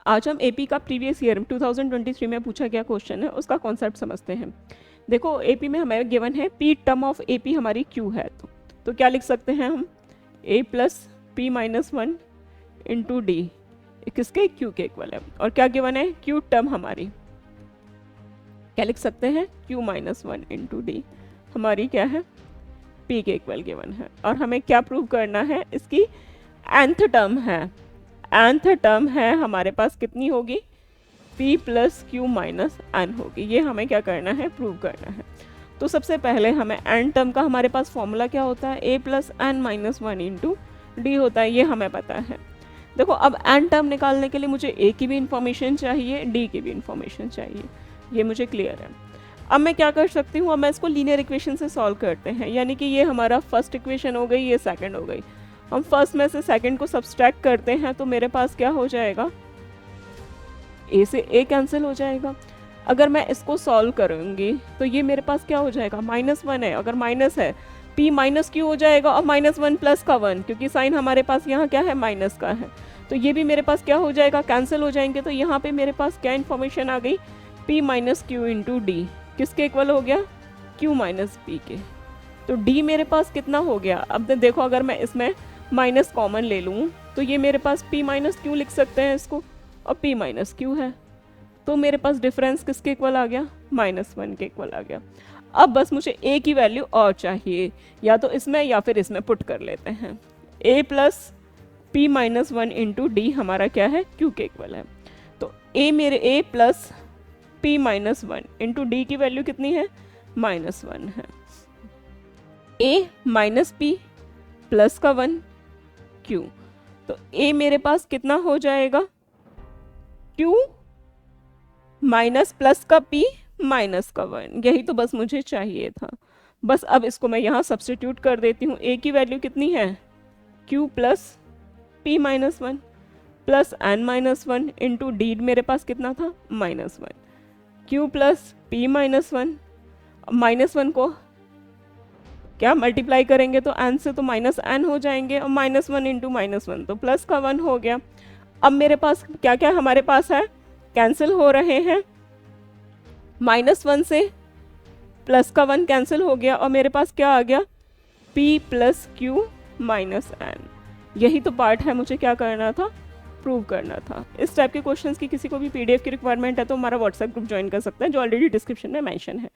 आज हम एपी का प्रीवियस ईयर 2023 में पूछा गया क्वेश्चन है उसका कॉन्सेप्ट समझते हैं। देखो एपी में हमें गिवन है पी टर्म ऑफ एपी हमारी क्यू है, तो क्या लिख सकते हैं हम A plus P minus one into D किसके क्यू के इक्वल है। और क्या गिवन है क्यू टर्म हमारी क्या लिख सकते हैं Q minus one into D हमारी क्या है पी के इक्वल गिवन है। और हमें क्या प्रूव करना है, इसकी nth टर्म है, nth टर्म है हमारे पास कितनी होगी p plus Q minus N होगी। ये हमें क्या करना है प्रूव करना है। तो सबसे पहले हमें n टर्म का हमारे पास फॉर्मूला क्या होता है a plus N minus one into D होता है, ये हमें पता है। देखो अब n टर्म निकालने के लिए मुझे a की भी इंफॉर्मेशन चाहिए d की भी इंफॉर्मेशन चाहिए, ये मुझे क्लियर है। अब मैं क्या कर सकती हूँ, अब मैं इसको लीनियर इक्वेशन से सॉल्व करते हैं, यानी कि ये हमारा फर्स्ट इक्वेशन हो गई, ये सेकंड हो गई। हम फर्स्ट में से सेकंड को सब्सट्रैक्ट करते हैं तो मेरे पास क्या हो जाएगा ए से ए कैंसिल हो जाएगा। अगर मैं इसको सॉल्व करूँगी तो ये मेरे पास क्या हो जाएगा माइनस वन है, अगर माइनस है p माइनस क्यू हो जाएगा और माइनस वन प्लस का वन, क्योंकि साइन हमारे पास यहाँ क्या है माइनस का है, तो ये भी मेरे पास क्या हो जाएगा कैंसिल हो जाएंगे। तो यहाँ पे मेरे पास क्या इन्फॉर्मेशन आ गई p minus Q into D किसके इक्वल हो गया q माइनस पी के। तो d मेरे पास कितना हो गया, अब देखो अगर मैं इसमें माइनस कॉमन ले लूँ तो ये मेरे पास p माइनस क्यू लिख सकते हैं इसको, और p माइनस क्यू है, तो मेरे पास डिफरेंस किसके इक्वल आ गया माइनस वन के इक्वल आ गया। अब बस मुझे a की वैल्यू और चाहिए, या तो इसमें या फिर इसमें पुट कर लेते हैं। a plus P minus one into D हमारा क्या है q के इक्वल है। तो a मेरे a plus p minus one into D की वैल्यू कितनी है माइनस वन है। a माइनस पी प्लस का वन q, तो a मेरे पास कितना हो जाएगा q माइनस प्लस का p माइनस का वन, यही तो बस मुझे चाहिए था। बस अब इसको मैं यहाँ सब्स्टिट्यूट कर देती हूँ। a की वैल्यू कितनी है q plus p minus one plus N minus one into D मेरे पास कितना था minus one, q plus p minus one को क्या मल्टीप्लाई करेंगे तो n से तो माइनस n हो जाएंगे, और minus one into minus one तो प्लस का वन हो गया। अब मेरे पास क्या क्या हमारे पास है कैंसिल हो रहे हैं, माइनस वन से प्लस का वन कैंसिल हो गया और मेरे पास क्या आ गया p plus Q minus N. यही तो पार्ट है मुझे क्या करना था प्रूव करना था। इस टाइप के क्वेश्चंस की किसी को भी पीडीएफ की रिक्वायरमेंट है तो हमारा व्हाट्सएप ग्रुप ज्वाइन कर सकते हैं जो ऑलरेडी डिस्क्रिप्शन में मेंशन है।